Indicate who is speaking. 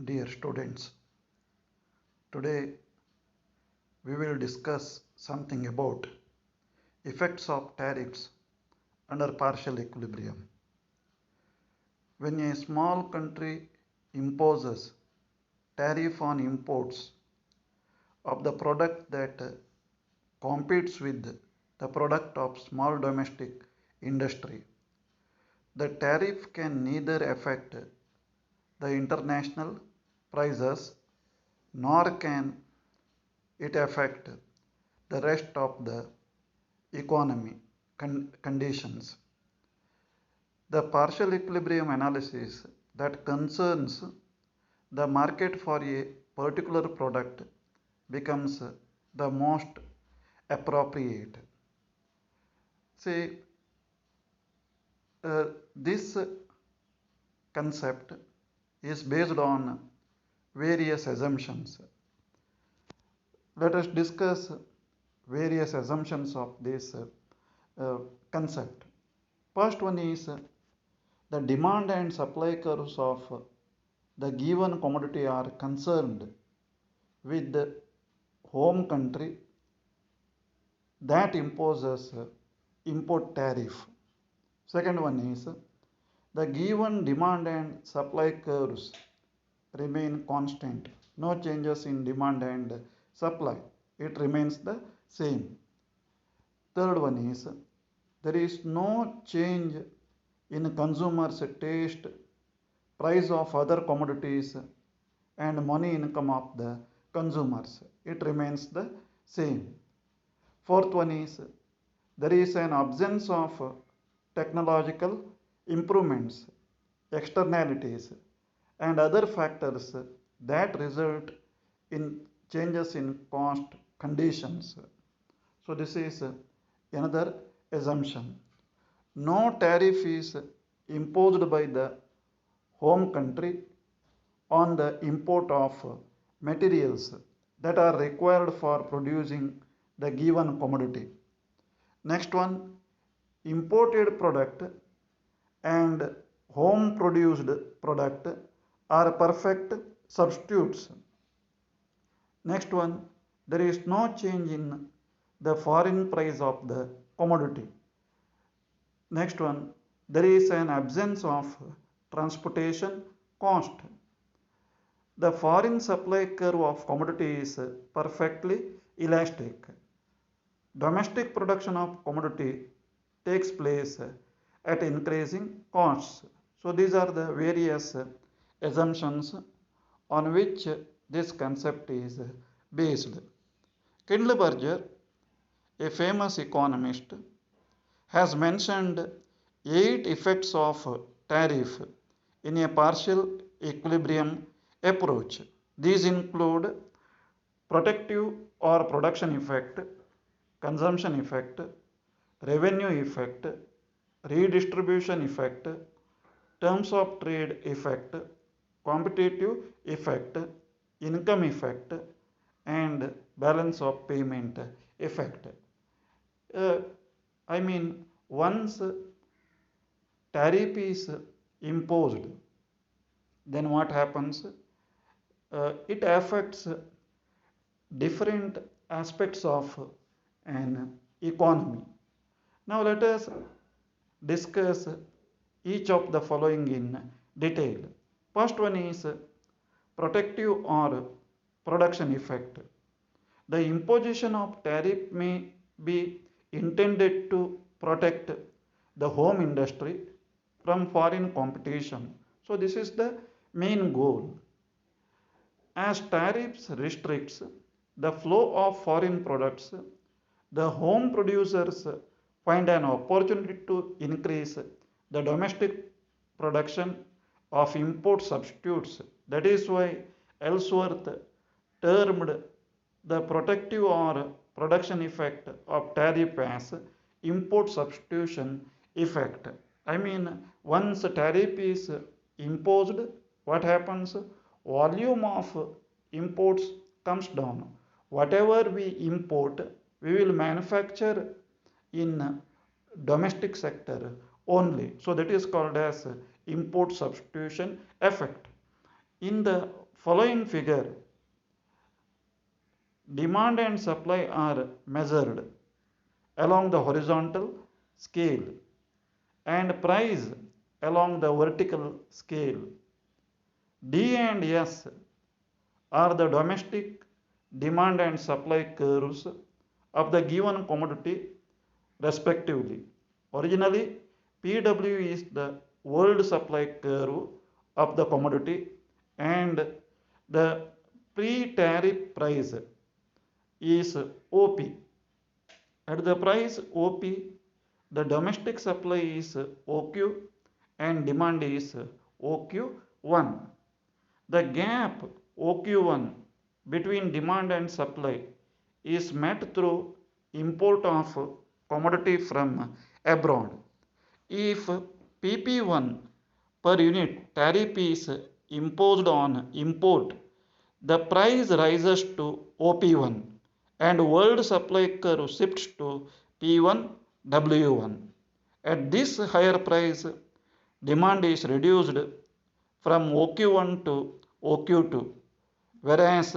Speaker 1: Dear students, today we will discuss something about effects of tariffs under partial equilibrium. When a small country imposes tariff on imports of the product that competes with the product of small domestic industry, the tariff can neither affect the international prices nor can it affect the rest of the economy conditions. The partial equilibrium analysis that concerns the market for a particular product becomes the most appropriate. See, this concept is based on various assumptions. Let us discuss various assumptions of this concept. First one is the demand and supply curves of the given commodity are concerned with the home country that imposes import tariff. Second one is the given demand and supply curves remain constant. No changes in demand and supply. It remains the same. Third one is there is no change in consumers' taste, price of other commodities, and money income of the consumers. It remains the same. Fourth one is there is an absence of technological improvements, externalities, and other factors that result in changes in cost conditions. So, this is another assumption. No tariff is imposed by the home country on the import of materials that are required for producing the given commodity. Next one, imported product and home produced product are perfect substitutes. Next one, there is no change in the foreign price of the commodity. Next one, there is an absence of transportation cost. The foreign supply curve of commodity is perfectly elastic. Domestic production of commodity takes place at increasing costs. So these are the various assumptions on which this concept is based. Kindleberger, a famous economist, has mentioned 8 effects of tariff in a partial equilibrium approach. These include protective or production effect, consumption effect, revenue effect, redistribution effect, terms of trade effect, competitive effect, income effect, and balance of payment effect. Uh, I mean, once tariff is imposed, then what happens? It affects different aspects of an economy. Now, let us discuss each of the following in detail. First one is protective or production effect. The imposition of tariff may be intended to protect the home industry from foreign competition. So this is the main goal. As tariffs restricts the flow of foreign products, the home producers find an opportunity to increase the domestic production of import substitutes. That is why Ellsworth termed the protective or production effect of tariff as import substitution effect. I mean, once a tariff is imposed, what happens? Volume of imports comes down. Whatever we import, we will manufacture in domestic sector only. So that is called as import substitution effect. In the following figure, demand and supply are measured along the horizontal scale and price along the vertical scale. D and S are the domestic demand and supply curves of the given commodity respectively. Originally, PW is the world supply curve of the commodity and the pre-tariff price is OP. At the price OP, the domestic supply is OQ and demand is OQ1. The gap OQ1 between demand and supply is met through import of commodity from abroad. If PP1 per unit tariff is imposed on import, the price rises to OP1 and world supply curve shifts to P1 W1. At this higher price, demand is reduced from OQ1 to OQ2, whereas